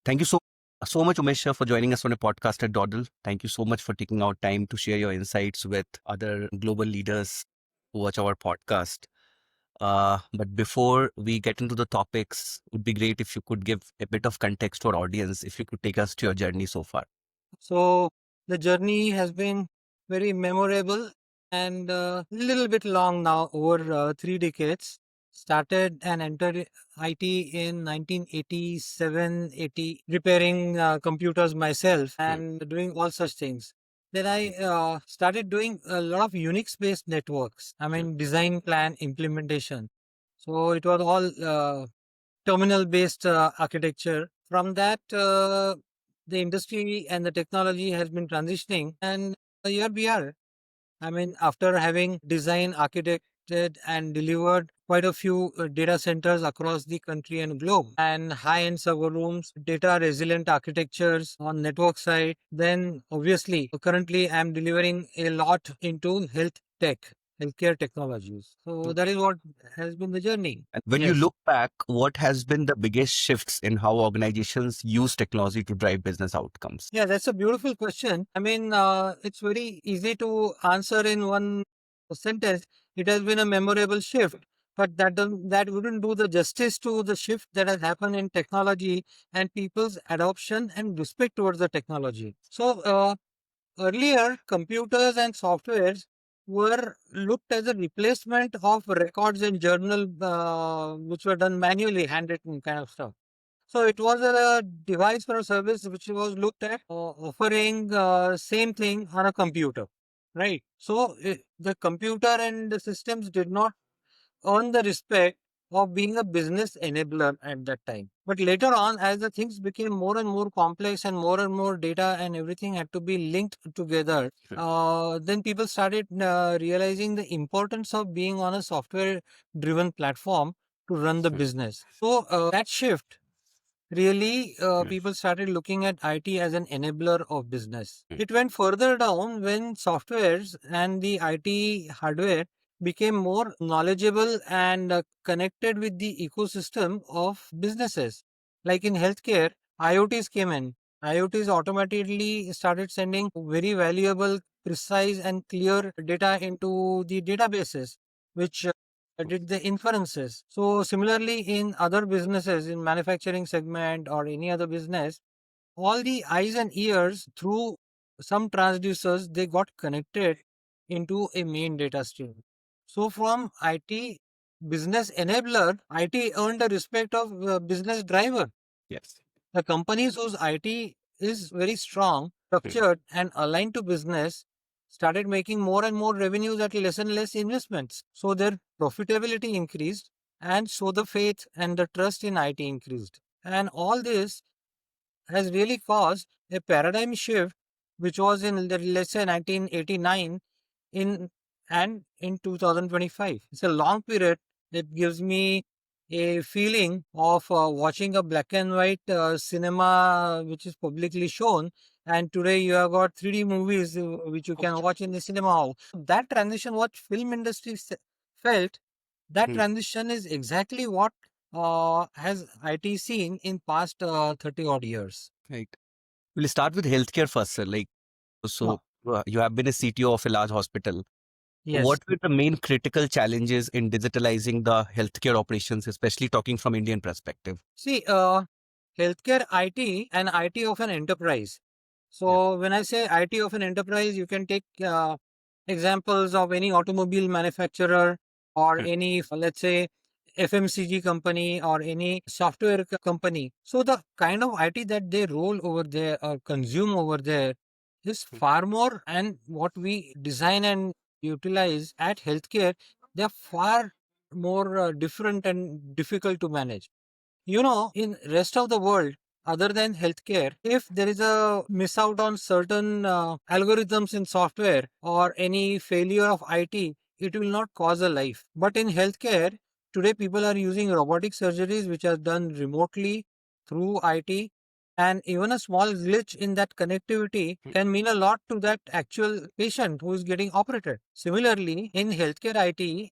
Thank you so much, Umesh, for joining us on a podcast at Dawdle. Thank you so much for taking out time to share your insights with other global leaders who watch our podcast. But before we get into the topics, it would be great if you could give a bit of context to our audience, if you could take us to your journey so far. So the journey has been very memorable and a little bit long now, over 3 decades. Started and entered IT in 1987, 80, repairing computers myself and doing all such things. Then I started doing a lot of Unix-based networks. I mean, design, plan, implementation. So it was all terminal-based architecture. From that, the industry and the technology has been transitioning, and here we are. I mean, after having designed, architected, and delivered quite a few data centers across the country and globe, and high-end server rooms, data resilient architectures on network side, then obviously currently I'm delivering a lot into healthcare technologies. So that is what has been the journey. And when you Yes. look back, what has been the biggest shifts in how organizations use technology to drive business outcomes? Yeah, that's a beautiful question. I mean, it's very easy to answer in one sentence. It has been a memorable shift, but that wouldn't do the justice to the shift that has happened in technology and people's adoption and respect towards the technology. So, earlier, computers and softwares were looked as a replacement of records and journal, which were done manually, handwritten kind of stuff. So it was a device for a service which was looked at offering same thing on a computer, right? So the computer and the systems did not earn the respect of being a business enabler at that time. But later on, as the things became more and more complex and more data and everything had to be linked together, then people started realizing the importance of being on a software driven platform to run the business. So that shift really, people started looking at IT as an enabler of business. It went further down when softwares and the IT hardware became more knowledgeable and connected with the ecosystem of businesses. Like in healthcare, IoTs came in. IoTs automatically started sending very valuable, precise, and clear data into the databases, which did the inferences. So similarly in other businesses, in manufacturing segment or any other business, all the eyes and ears through some transducers, they got connected into a main data stream. So from IT business enabler, IT earned the respect of business driver. Yes. The companies whose IT is very strong, structured, and aligned to business started making more and more revenues at less and less investments. So their profitability increased, and so the faith and the trust in IT increased. And all this has really caused a paradigm shift, which was in let's say 1989 in and in 2025. It's a long period that gives me a feeling of watching a black and white cinema which is publicly shown, and today you have got 3D movies which you can watch in the cinema hall. That transition, what film industry felt, that transition is exactly what has IT seen in past 30 odd years. Right. We'll start with healthcare first, sir. Sure. You have been a CTO of a large hospital. Yes. What were the main critical challenges in digitalizing the healthcare operations, especially talking from Indian perspective? See, healthcare IT and IT of an enterprise. Yeah. So when I say IT of an enterprise, you can take examples of any automobile manufacturer or any, let's say, FMCG company or any software company. So the kind of IT that they roll over there or consume over there is far more, and what we design and utilize at healthcare, they're far more different and difficult to manage. You know, in rest of the world, other than healthcare, if there is a miss out on certain algorithms in software or any failure of IT, it will not cause a life. But in healthcare, today people are using robotic surgeries which are done remotely through IT, and even a small glitch in that connectivity can mean a lot to that actual patient who is getting operated. Similarly, in healthcare IT,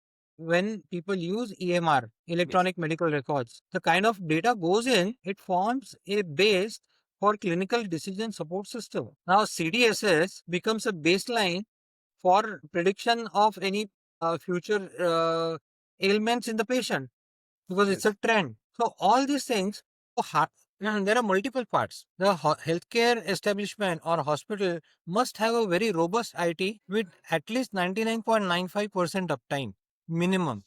when people use EMR, electronic medical records, the kind of data goes in, it forms a base for clinical decision support system. Now, CDSS becomes a baseline for prediction of any future ailments in the patient because it's a trend. So all these things, and there are multiple parts. The healthcare establishment or hospital must have a very robust IT with at least 99.95% uptime minimum.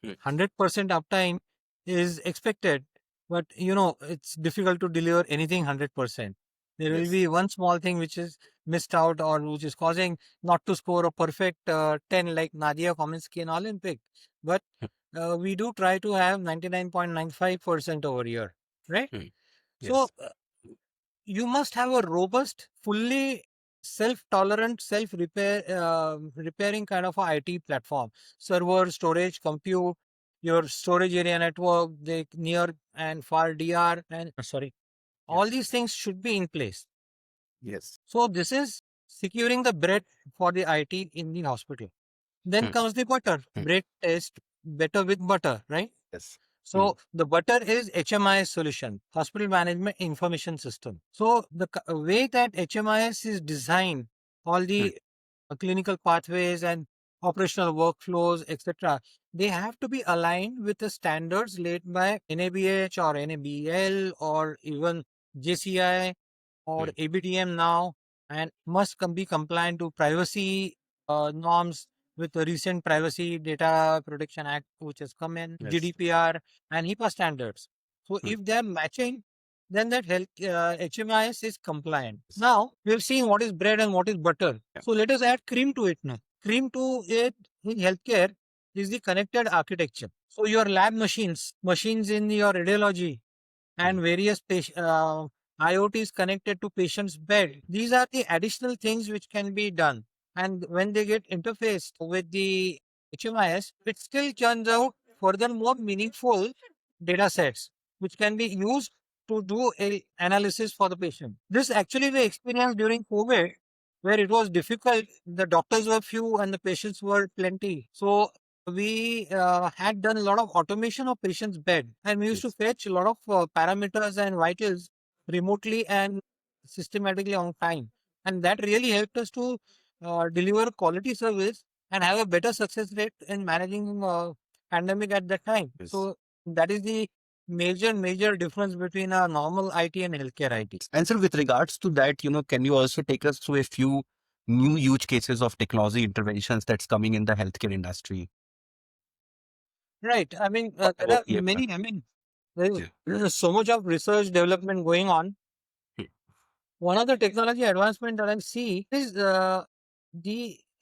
100% uptime is expected, but it's difficult to deliver anything 100%. There will be one small thing which is missed out or which is causing not to score a perfect 10 like Nadia Cominsky in Olympic. But we do try to have 99.95% over here, right? So you must have a robust, fully self-tolerant, repairing kind of a IT platform. Server, storage, compute, your storage area network, the near and far DR, and all these things should be in place. So this is securing the bread for the IT in the hospital. Then comes the butter. Bread tastes better with butter, right? So the butter is HMIS solution, Hospital Management Information System. So the way that HMIS is designed, all the clinical pathways and operational workflows, etc., they have to be aligned with the standards laid by NABH or NABL or even JCI or ABDM now, and must be compliant to privacy norms with the recent Privacy Data Protection Act, which has come in, GDPR and HIPAA standards. So if they're matching, then that HMIS is compliant. Now we've seen what is bread and what is butter. So let us add cream to it now. Cream to it in healthcare is the connected architecture. So your lab machines in your radiology, and various IoTs connected to patient's bed. These are the additional things which can be done. And when they get interfaced with the HMIS, it still turns out further more meaningful data sets, which can be used to do a analysis for the patient. This actually we experienced during COVID, where it was difficult. The doctors were few and the patients were plenty. So we had done a lot of automation of patient's bed, and we used to fetch a lot of parameters and vitals remotely and systematically on time, and that really helped us to deliver quality service and have a better success rate in managing pandemic at that time. So that is the major difference between a normal IT and healthcare IT. And sir, with regards to that, can you also take us through a few new use cases of technology interventions that's coming in the healthcare industry? Right. I mean, there are many. I mean, there is so much of research development going on. One of the technology advancement that I see is the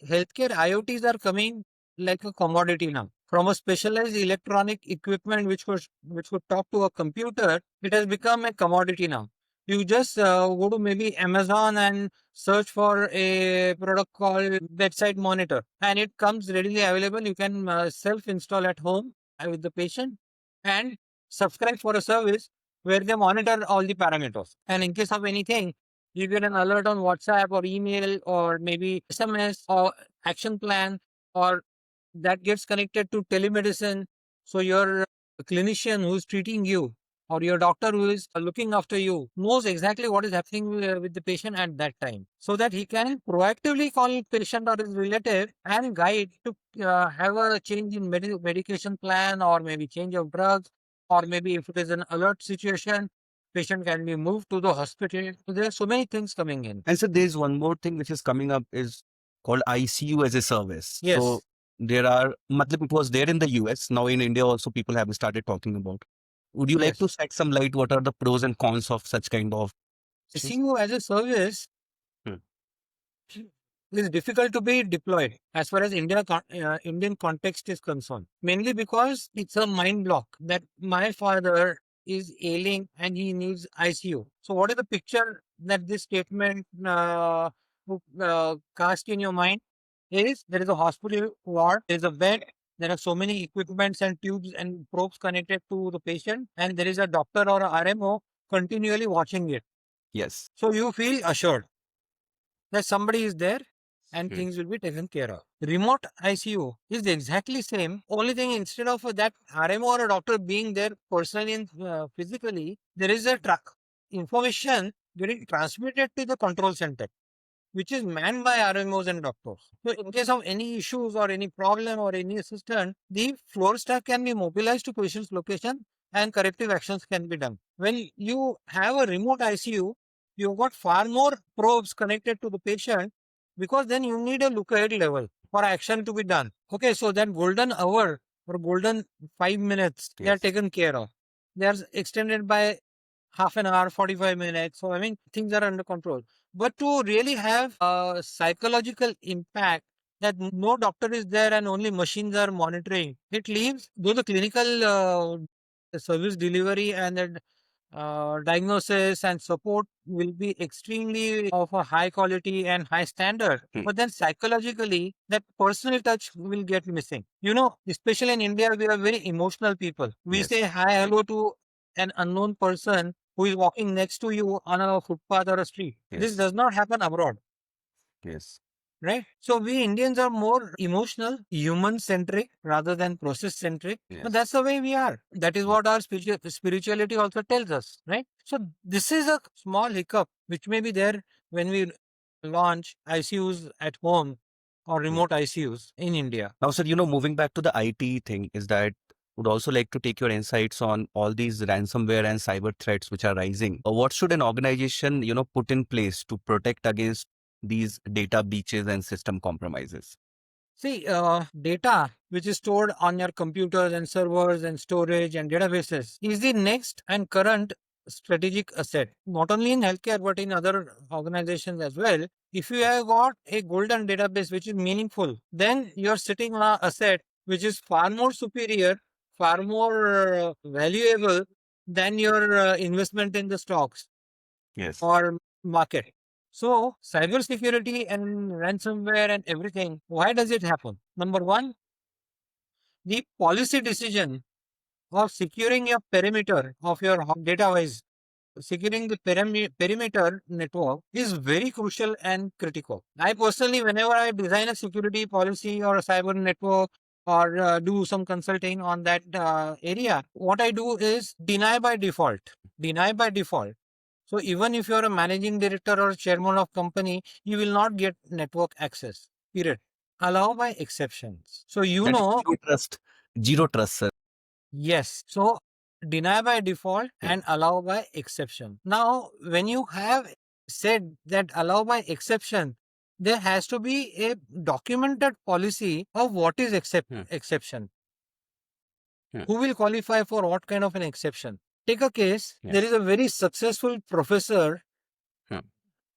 healthcare IoTs are coming like a commodity now. From a specialized electronic equipment which could talk to a computer, it has become a commodity now. You just go to maybe Amazon and search for a product called bedside monitor, and it comes readily available. You can self-install at home with the patient and subscribe for a service where they monitor all the parameters. And in case of anything, you get an alert on WhatsApp or email or maybe SMS or action plan, or that gets connected to telemedicine. So your clinician who is treating you or your doctor who is looking after you knows exactly what is happening with the patient at that time, so that he can proactively call patient or his relative and guide to have a change in medication plan, or maybe change of drugs, or maybe if it is an alert situation, patient can be moved to the hospital. So there are so many things coming in. And so there's one more thing which is coming up is called ICU-as-a-Service. Yes. So there are, it was there in the US. Now in India also people have started talking about. Would you like to shed some light? What are the pros and cons of such kind of? ICU-as-a-Service is difficult to be deployed as far as Indian context is concerned. Mainly because it's a mind block that my father is ailing and he needs ICU. So what is the picture that this statement cast in your mind? Is there is a hospital ward, there is a bed, there are so many equipments and tubes and probes connected to the patient, and there is a doctor or a RMO continually watching it. Yes. So you feel assured that somebody is there and things will be taken care of. Remote ICU is exactly same. Only thing, instead of that RMO or a doctor being there personally and physically, there is a information getting transmitted to the control center, which is manned by RMOs and doctors. So in case of any issues or any problem or any assistance, the floor staff can be mobilized to patient's location and corrective actions can be done. When you have a remote ICU, you've got far more probes connected to the patient, because then you need a look ahead level for action to be done. Okay, so that golden hour or golden 5 minutes, they are taken care of. They are extended by half an hour, 45 minutes. So, I mean, things are under control. But to really have a psychological impact that no doctor is there and only machines are monitoring, it leaves, though the clinical service delivery and the diagnosis and support will be extremely of a high quality and high standard. But then psychologically, that personal touch will get missing. You know, especially in India, we are very emotional people. We say hi, hello to an unknown person who is walking next to you on a footpath or a street. This does not happen abroad. Right? So we Indians are more emotional, human centric rather than process centric. But that's the way we are. That is what our spirituality also tells us, right? So this is a small hiccup which may be there when we launch ICUs at home or remote ICUs in India. Now, sir, moving back to the IT thing, is that would also like to take your insights on all these ransomware and cyber threats which are rising. What should an organization, put in place to protect against these data breaches and system compromises? See, data which is stored on your computers and servers and storage and databases is the next and current strategic asset, not only in healthcare but in other organizations as well. If you have got a golden database which is meaningful, then you're sitting on an asset which is far more superior, far more valuable than your investment in the stocks or market. So, cybersecurity and ransomware and everything, why does it happen? Number one, the policy decision of securing your perimeter of your database, securing the perimeter network is very crucial and critical. I personally, whenever I design a security policy or a cyber network or do some consulting on that area, what I do is deny by default. Deny by default. So even if you're a managing director or chairman of company, you will not get network access. Period. Allow by exceptions. So Zero trust. Zero trust, sir. Yes. So deny by default and allow by exception. Now, when you have said that allow by exception, there has to be a documented policy of what is exception. Who will qualify for what kind of an exception? Take a case. There is a very successful professor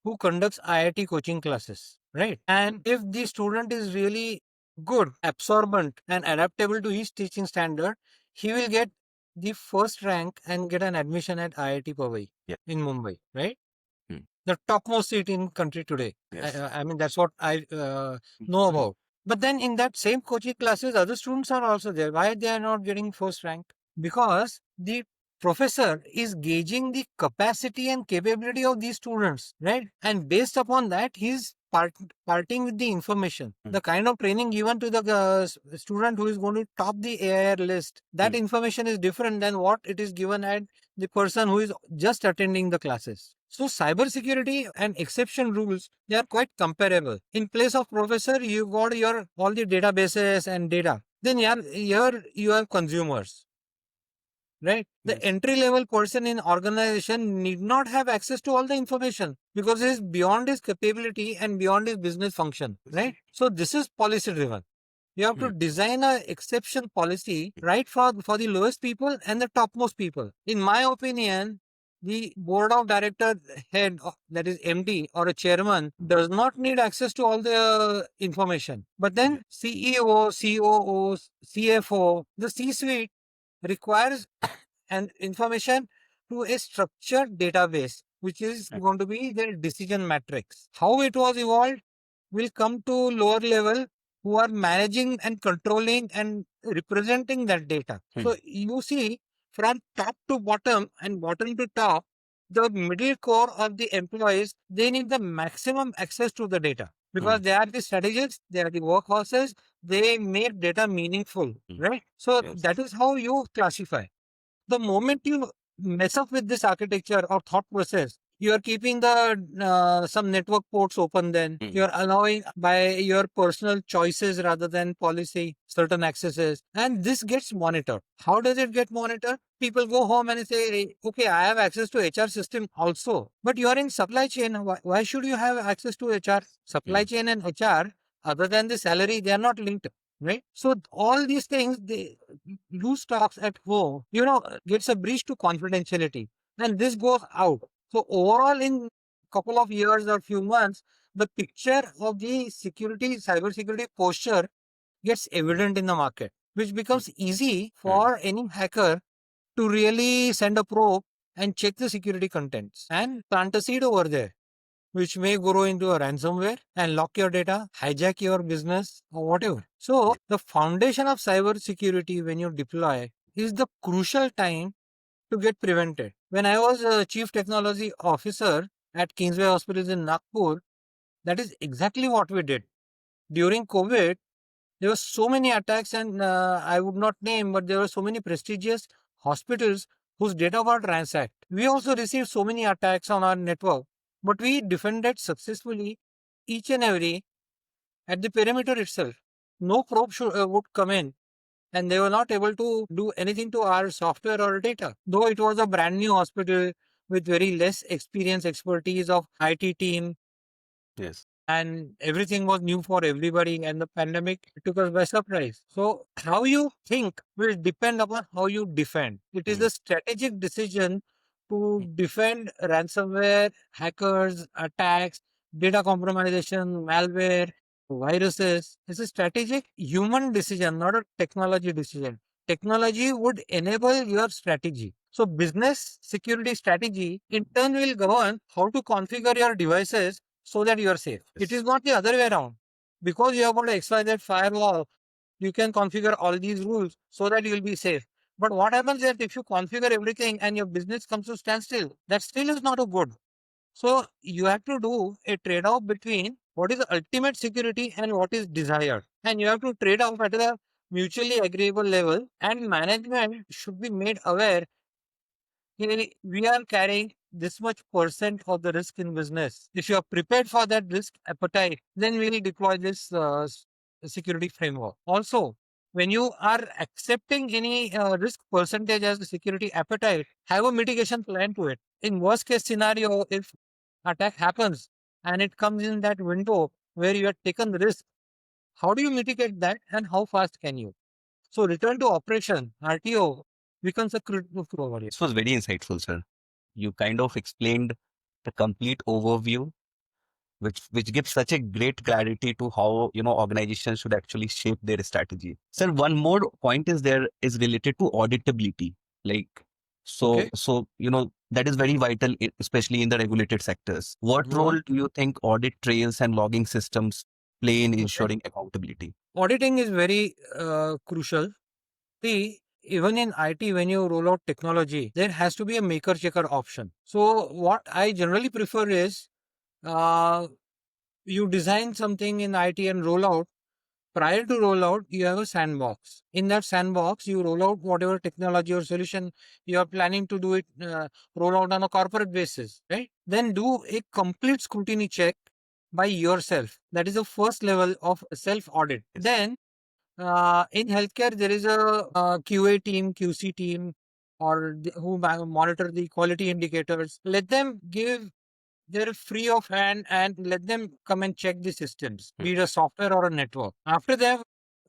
who conducts IIT coaching classes, right? And if the student is really good, absorbent, and adaptable to his teaching standard, he will get the first rank and get an admission at IIT Powai in Mumbai, right? The topmost seat in country today. I mean, that's what I know about. But then in that same coaching classes, other students are also there. Why they are not getting first rank? Because the professor is gauging the capacity and capability of these students, right? And based upon that, he's parting with the information. The kind of training given to the student who is going to top the AIR list, that information is different than what it is given at the person who is just attending the classes. So cybersecurity and exception rules, they are quite comparable. In place of professor, you got your all the databases and data. Then here you have consumers. Right? The entry level person in organization need not have access to all the information because it is beyond his capability and beyond his business function. Right? So this is policy driven. You have to design a exception policy right for the lowest people and the topmost people. In my opinion, the board of director head, that is MD or a chairman, does not need access to all the information. But then CEO, COO, CFO, the C-suite requires an information to a structured database, which is going to be their decision matrix. How it was evolved will come to lower level who are managing and controlling and representing that data. So you see, from top to bottom and bottom to top, the middle core of the employees, they need the maximum access to the data. because they are the strategists, they are the workhorses, they make data meaningful, right? So that is how you classify. The moment you mess up with this architecture or thought process, you are keeping the some network ports open. Then you are allowing by your personal choices rather than policy certain accesses, and this gets monitored. How does it get monitored? People go home and say, "Hey, okay, I have access to HR system also, but you are in supply chain. Why should you have access to HR? Supply chain and HR, other than the salary, they are not linked, right? So all these things, they loose talks at home, gets a breach to confidentiality, and this goes out. So overall, in couple of years or few months, the picture of the cybersecurity posture gets evident in the market, which becomes easy for any hacker to really send a probe and check the security contents and plant a seed over there, which may grow into a ransomware and lock your data, hijack your business, or whatever. So, the foundation of cyber security when you deploy is the crucial time to get prevented. When I was a chief technology officer at Kingsway Hospitals in Nagpur, that is exactly what we did. During COVID, there were so many attacks, and I would not name, but there were so many prestigious hospitals whose data got ransacked. We also received so many attacks on our network, but we defended successfully each and every at the perimeter itself. No probe would come in, and they were not able to do anything to our software or data. Though it was a brand new hospital with very less experience, expertise of IT team, and everything was new for everybody, and the pandemic took us by surprise. So how you think will depend upon how you defend. It is a strategic decision to defend ransomware, hackers, attacks, data compromisation, malware, viruses. It's a strategic human decision, not a technology decision. Technology would enable your strategy. So business security strategy in turn will govern how to configure your devices so that you are safe. It is not the other way around. Because you have got an XYZ firewall, you can configure all these rules so that you will be safe. But what happens is if you configure everything and your business comes to standstill, that still is not a good. So you have to do a trade-off between what is the ultimate security and what is desired. And you have to trade off at a mutually agreeable level, and management should be made aware, we are carrying this much percent of the risk in business. If you are prepared for that risk appetite, then we will deploy this security framework. Also, when you are accepting any risk percentage as the security appetite, have a mitigation plan to it. In worst case scenario, if attack happens and it comes in that window where you have taken the risk, how do you mitigate that and how fast can you? So return to operation, RTO, becomes a critical over here. This was very insightful, sir. You kind of explained the complete overview, which gives such a great clarity to how organizations should actually shape their strategy. Sir, one more point is related to auditability. Like Okay. so that is very vital, especially in the regulated sectors. What role do you think audit trails and logging systems play in ensuring accountability? Auditing is very crucial. See, even in IT, when you roll out technology, there has to be a maker checker option. So, what I generally prefer is uh, you design something in IT and roll out. Prior to rollout, you have a sandbox. In that sandbox, you roll out whatever technology or solution you are planning to do it, roll out on a corporate basis, right? Then do a complete scrutiny check by yourself. That is the first level of self audit. Then in healthcare, there is a QA team, QC team, or who monitor the quality indicators. Let them give their free of hand and let them come and check the systems, be it a software or a network. After they have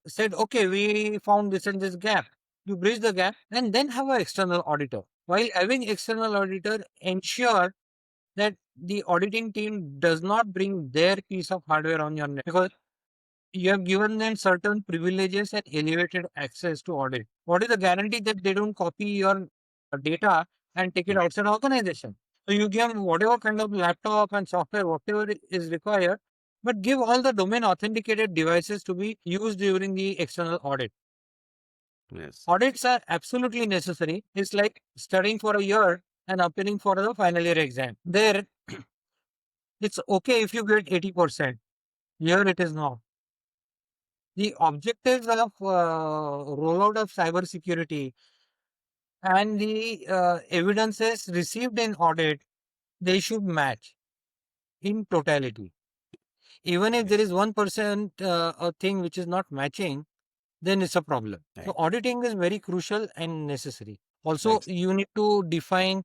said, okay, we found this and this gap, you bridge the gap and then have an external auditor. While having external auditor, ensure that the auditing team does not bring their piece of hardware on your network, because you have given them certain privileges and elevated access to audit. What is the guarantee that they don't copy your data and take it outside the organization? So you give whatever kind of laptop and software, whatever is required, but give all the domain authenticated devices to be used during the external audit. Yes. Audits are absolutely necessary. It's like studying for a year and appearing for the final year exam. There, it's okay if you get 80%. Here it is not. The objectives of rollout of cybersecurity and the evidences received in audit, they should match in totality. Even if there Yes. is 1% a thing which is not matching, then it's a problem. So Right. auditing is very crucial and necessary. Also, Right. you need to define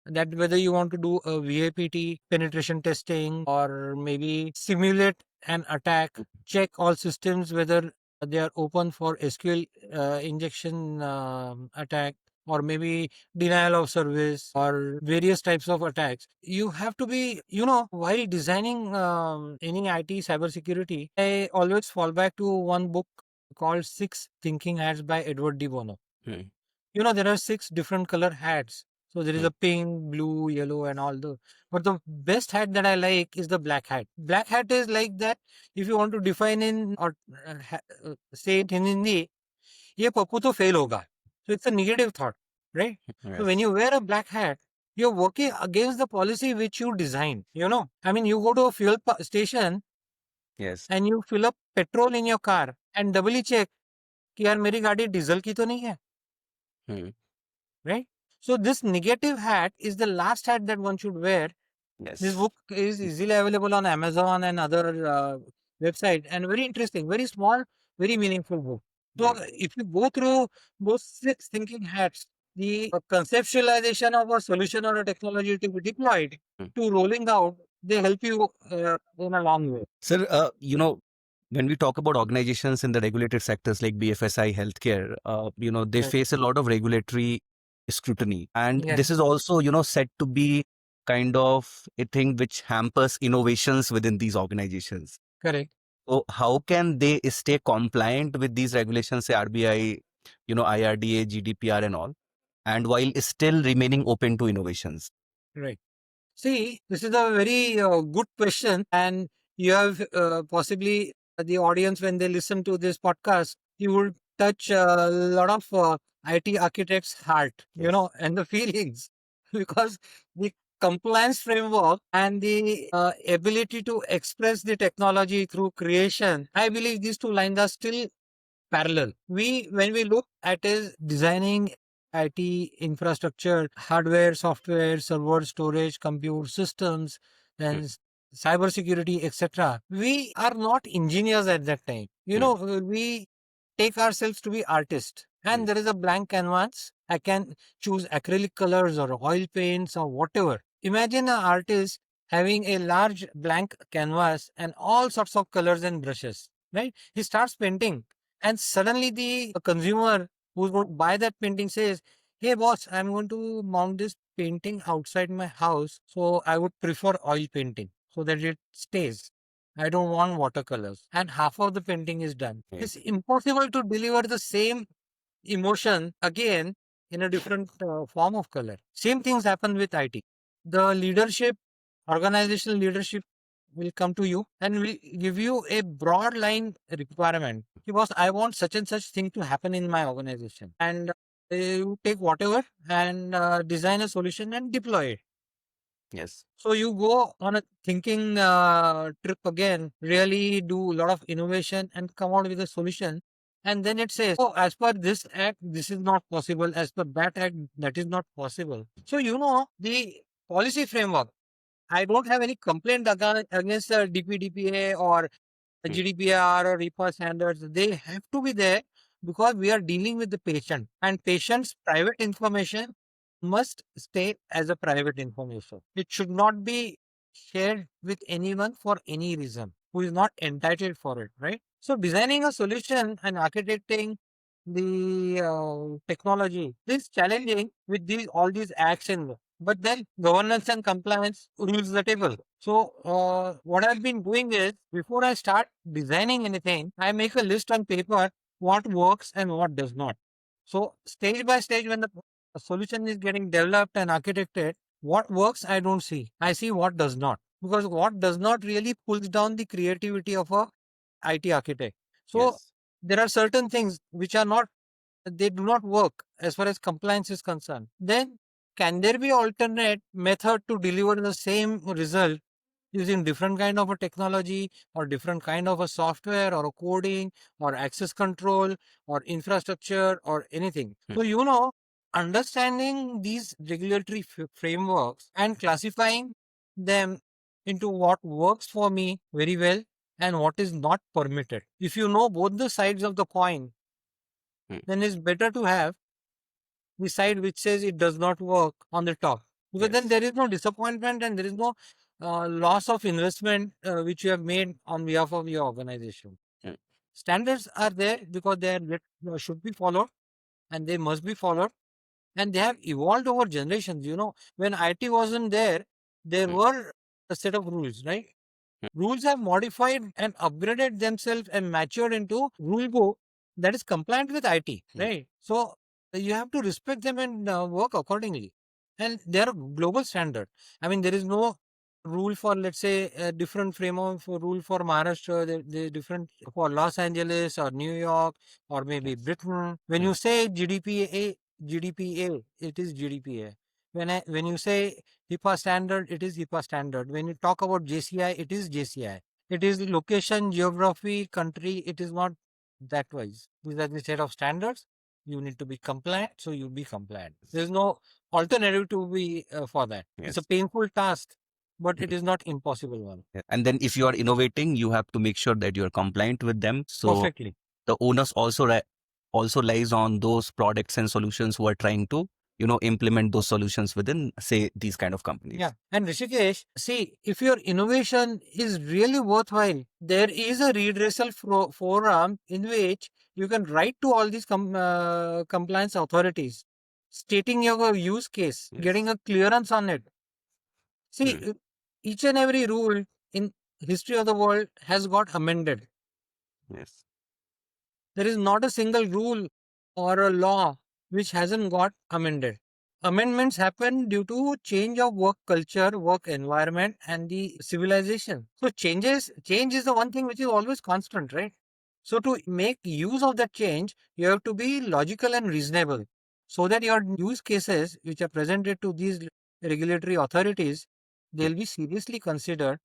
that whether you want to do a VAPT penetration testing or maybe simulate an attack, check all systems whether they are open for SQL injection attack, or maybe denial of service or various types of attacks. You have to be, while designing any IT cybersecurity, I always fall back to one book called Six Thinking Hats by Edward de Bono. Mm, There are six different color hats. So there is mm, a pink, blue, yellow, and all the. But the best hat that I like is the black hat. Black hat is like that. If you want to define in or say it in Hindi, ये पप्पू तो fail होगा. So it's a negative thought, right? So when yes. you wear a black hat, you're working against the policy which you designed. I mean, you go to a fuel station Yes. and you fill up petrol in your car and doubly check कि यार मेरी गाड़ी diesel की तो नहीं है, Mm, right? So this negative hat is the last hat that one should wear. This yes. book is easily available on Amazon and other website, and very interesting, very small, very meaningful book. So Mm, if you go through those six thinking hats, the conceptualization of a solution or a technology to be deployed mm. to rolling out, they help you in a long way. Sir, when we talk about organizations in the regulated sectors like BFSI, healthcare, they Right. face a lot of regulatory scrutiny. And Yes, this is also, said to be kind of a thing which hampers innovations within these organizations. correct. So how can they stay compliant with these regulations, say RBI, IRDA, GDPR and all, and while still remaining open to innovations? Right. See, this is a very good question, and you have possibly the audience when they listen to this podcast, you will touch a lot of IT architects' heart, Yes. and the feelings, because the compliance framework and the ability to express the technology through creation, I believe these two lines are still parallel. When we look at is designing IT infrastructure, hardware, software, server, storage, compute systems, Mm, and cybersecurity, etc. We are not engineers at that time. mm, We take ourselves to be artists. And mm, there is a blank canvas. I can choose acrylic colors or oil paints or whatever. Imagine an artist having a large blank canvas and all sorts of colors and brushes, right? He starts painting, and suddenly the consumer who's going to buy that painting says, "Hey boss, I'm going to mount this painting outside my house. So I would prefer oil painting so that it stays. I don't want watercolors." And half of the painting is done. right. It's impossible to deliver the same emotion again in a different form of color. Same things happen with IT. The leadership, organizational leadership will come to you and will give you a broad line requirement. Because I want such and such thing to happen in my organization. And you take whatever and design a solution and deploy it. Yes. So you go on a thinking trip again, really do a lot of innovation and come out with a solution. And then it says, oh, as per this act, this is not possible. As per that act, that is not possible. So, the policy framework, I don't have any complaint against the DPDPA or Mm, GDPR or REPA standards. They have to be there because we are dealing with the patient, and patient's private information must stay as a private information. It should not be shared with anyone for any reason who is not entitled for it, right? So designing a solution and architecting the technology is challenging with all these actions, but then governance and compliance rules the table. So what I've been doing is, before I start designing anything, I make a list on paper what works and what does not. So stage by stage, when the solution is getting developed and architected, what works I don't see. I see what does not, because what does not really pulls down the creativity of a IT architect. So yes. there are certain things which are not, they do not work as far as compliance is concerned. Then can there be alternate method to deliver the same result using different kind of a technology or different kind of a software or a coding or access control or infrastructure or anything. Hmm. So, understanding these regulatory frameworks and classifying them into what works for me very well and what is not permitted. If you know both the sides of the coin, Hmm. then it's better to have the side which says it does not work on the top, because then Yes. there is no disappointment and there is no loss of investment which you have made on behalf of your organization. Hmm. Standards are there because they should be followed and they must be followed, and they have evolved over generations. When IT wasn't there, there Hmm. were a set of rules, right? Hmm. Rules have modified and upgraded themselves and matured into rule book that is compliant with IT, Hmm. right? So you have to respect them and work accordingly. And they are a global standard. I mean, there is no rule for, let's say, a different framework for rule for Maharashtra, there different for Los Angeles or New York or maybe Yes. Britain. When Hmm. you say GDPA, it is GDPA. When you say HIPAA standard, it is HIPAA standard. When you talk about JCI, it is JCI. It is location, geography, country. It is not that wise. These are the set of standards. You need to be compliant, so you'll be compliant. There's no alternative to be for that. It's a Yes. painful task, but Hmm. it is not impossible one. Yeah. And then if you are innovating, you have to make sure that you are compliant with them. So Perfectly. the onus also lies on those products and solutions who are trying to, implement those solutions within, say, these kind of Yeah. companies. And Rishikesh, see, if your innovation is really worthwhile, there is a redressal forum in which you can write to all these compliance authorities, stating your use case, getting Yes. a clearance on it. See, Hmm. each and every rule in history of the world has got amended. Yes. There is not a single rule or a law which hasn't got amended. Amendments happen due to change of work culture, work environment, and the civilization. So change is the one thing which is always constant, right? So to make use of that change, you have to be logical and reasonable so that your use cases which are presented to these regulatory authorities, Hmm. they'll be seriously considered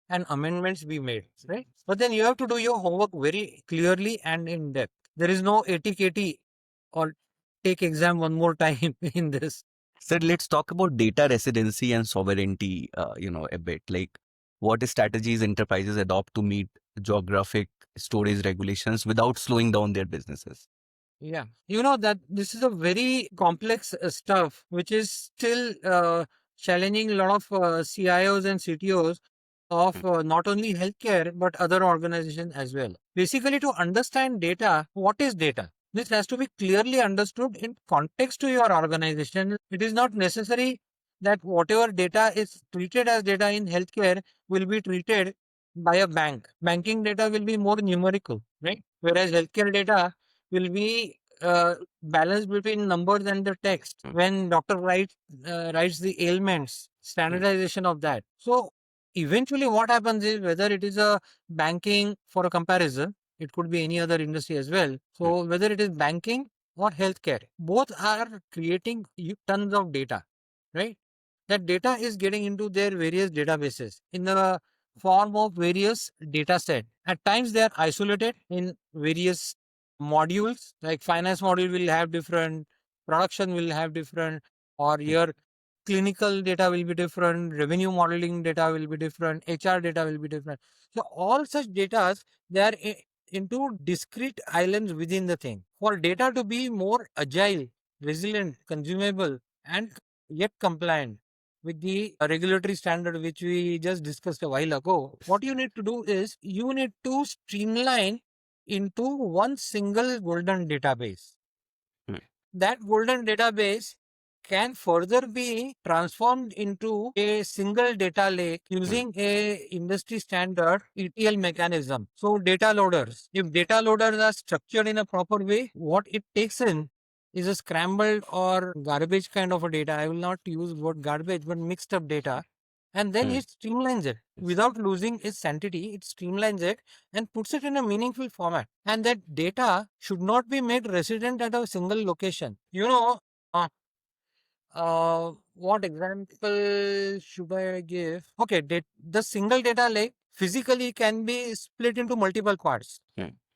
and amendments be made, right? But then you have to do your homework very clearly and in depth. There is no ATKT or take exam one more time in this. So let's talk about data residency and sovereignty, a bit. Like, what strategies enterprises adopt to meet geographic storage regulations without slowing down their businesses? Yeah. You know that this is a very complex stuff, which is still challenging a lot of CIOs and CTOs Hmm. of not only healthcare, but other organizations as well. Basically, to understand data, what is data? This has to be clearly understood in context to your organization. It is not necessary that whatever data is treated as data in healthcare will be treated by a bank. Banking data will be more numerical, right? Whereas healthcare data will be balance between numbers and the text. Hmm. When doctor writes the ailments, Hmm. standardization of that. So eventually, what happens is whether it is a banking for a comparison, it could be any other industry as well. Hmm. So whether it is banking or healthcare, both are creating tons of data, right? That data is getting into their various databases in the form of various data set. At times they are isolated in various modules, like finance module will have different, production will have different, or Hmm. your clinical data will be different, revenue modeling data will be different, HR data will be different. So all such data, they are into discrete islands within the thing. For data to be more agile, resilient, consumable, and yet compliant with the regulatory standard which we just discussed a while ago, what you need to do is you need to streamline into one single golden database. Hmm. That golden database can further be transformed into a single data lake Hmm. using a industry standard ETL mechanism. So data loaders, if data loaders are structured in a proper way, what it takes in is a scrambled or garbage kind of a data. I will not use word garbage, but mixed up data. And then Hmm. it streamlines it Yes. without losing its sanctity. It streamlines it and puts it in a meaningful format. And that data should not be made resident at a single location. Uh, what example should I give? Okay, the single data lake physically can be split into multiple parts,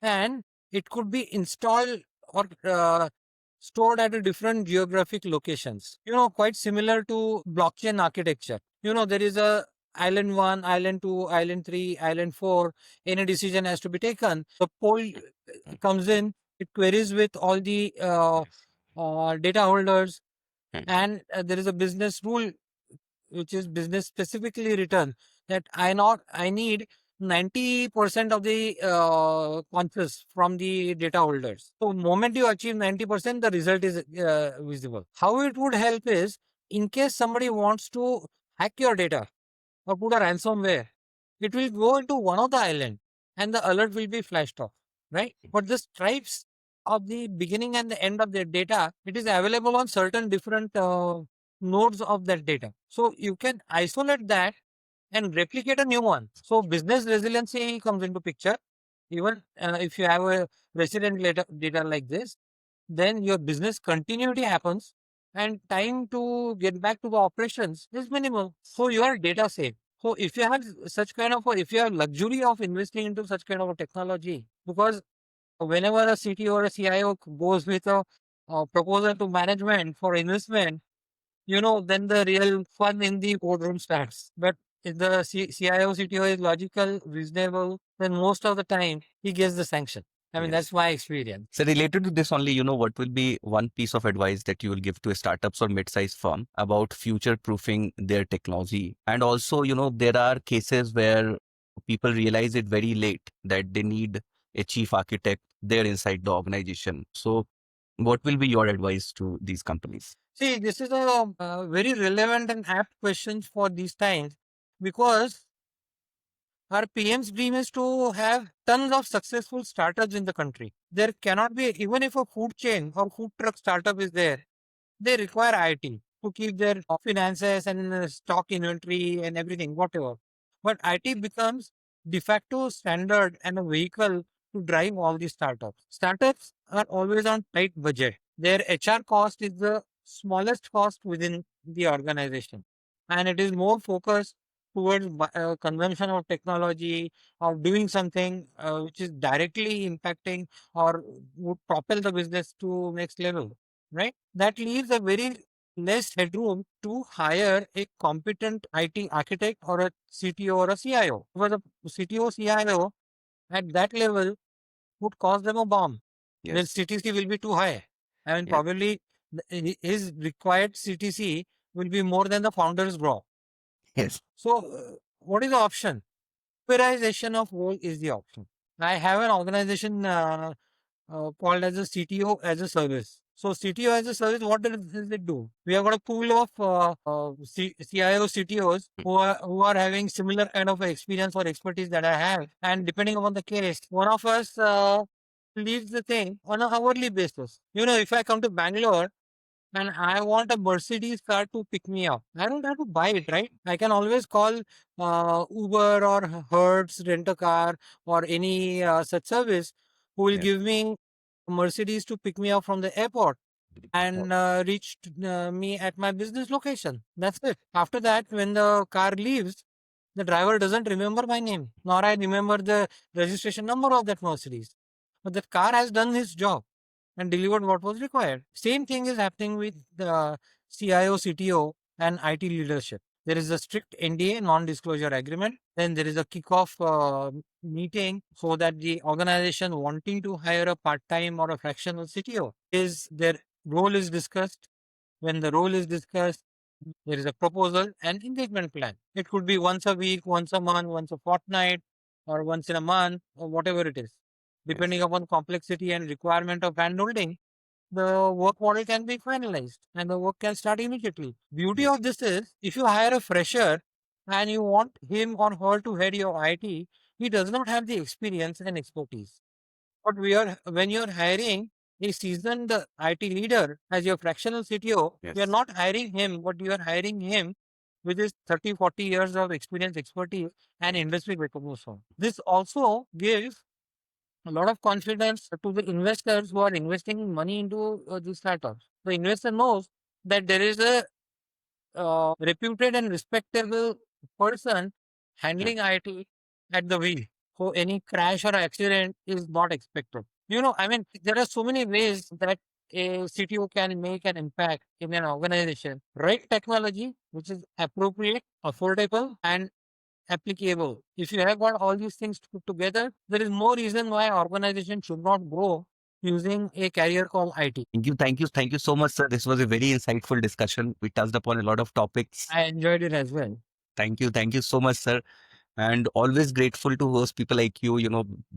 and it could be installed or stored at a different geographic locations. Quite similar to blockchain architecture. There is a island 1, island 2, island 3, island 4. Any decision has to be taken. The poll comes in, it queries with all the data holders, and there is a business rule which is business specifically written that I need 90% of the conscious from the data holders. So moment you achieve 90%, the result is visible. How it would help is, in case somebody wants to hack your data or put a ransomware, it will go into one of the island and the alert will be flashed off, right? But the stripes of the beginning and the end of the data, it is available on certain different nodes of that data. So you can isolate that and replicate a new one. So business resiliency comes into picture. Even if you have a resident data like this, then your business continuity happens and time to get back to the operations is minimal. So your data safe. So if you have if you have luxury of investing into such kind of a technology, because whenever a CTO or a CIO goes with a proposal to management for investment, then the real fun in the boardroom starts. But if the CIO, CTO is logical, reasonable, then most of the time he gets the sanction. I mean, that's my experience. So related to this only, what will be one piece of advice that you will give to a startups or mid-sized firm about future-proofing their technology? And also, there are cases where people realize it very late that they need a chief architect there inside the organization. So what will be your advice to these companies? See, this is a very relevant and apt question for these times, because our PM's dream is to have tons of successful startups in the country. There cannot be, even if a food chain or food truck startup is there, they require IT to keep their finances and stock inventory and everything, whatever. But IT becomes de facto standard and a vehicle to drive all these startups. Startups are always on tight budget. Their HR cost is the smallest cost within the organization, and it is more focused towards consumption of technology or doing something which is directly impacting or would propel the business to next level, right? That leaves a very less headroom to hire a competent IT architect or a CTO or a CIO. Because a CTO, CIO at that level would cost them a bomb. Then CTC will be too high. I mean, probably his required CTC will be more than the founder's draw. Yes. So, what is the option? Uberization of role is the option. I have an organization called as a CTO as a service. So CTO as a service, what does it do? We have got a pool of CIO CTOs who are having similar kind of experience or expertise that I have, and depending upon the case, one of us leads the thing on a hourly basis. If I come to Bangalore and I want a Mercedes car to pick me up, I don't have to buy it, right? I can always call Uber or Hertz rent a car or any such service who will give me a Mercedes to pick me up from the airport and reach me at my business location. That's it. After that, when the car leaves, the driver doesn't remember my name, nor I remember the registration number of that Mercedes. But that car has done his job and delivered what was required. Same thing is happening with the CIO, CTO, and IT leadership. There is a strict NDA, non-disclosure agreement. Then there is a kickoff meeting so that the organization wanting to hire a part-time or a fractional CTO is their role is discussed. When the role is discussed, there is a proposal and engagement plan. It could be once a week, once a month, once a fortnight, or once in a month, or whatever it is. Depending upon complexity and requirement of handholding, the work model can be finalized and the work can start immediately. Beauty of this is, if you hire a fresher and you want him or her to head your IT, he does not have the experience and expertise. But when you're hiring a seasoned IT leader as your fractional CTO, we are not hiring him, but you are hiring him with his 30, 40 years of experience, expertise, and industry recognition. This also gives a lot of confidence to the investors who are investing money into these startups. The investor knows that there is a reputed and respectable person Hmm. handling IT at the wheel. So any crash or accident is not expected. I mean, there are so many ways that a CTO can make an impact in an organization. Right technology, which is appropriate, affordable, and applicable. If you have got all these things put together, there is no reason why organization should not grow using a carrier called IT. Thank you so much, sir. This was a very insightful discussion. We touched upon a lot of topics. I enjoyed it as well. Thank you so much, sir. And always grateful to host people like you.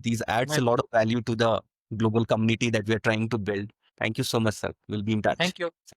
These adds My a lot of pleasure. value to the global community that we are trying to build. Thank you so much, sir. We'll be in touch. Thank you.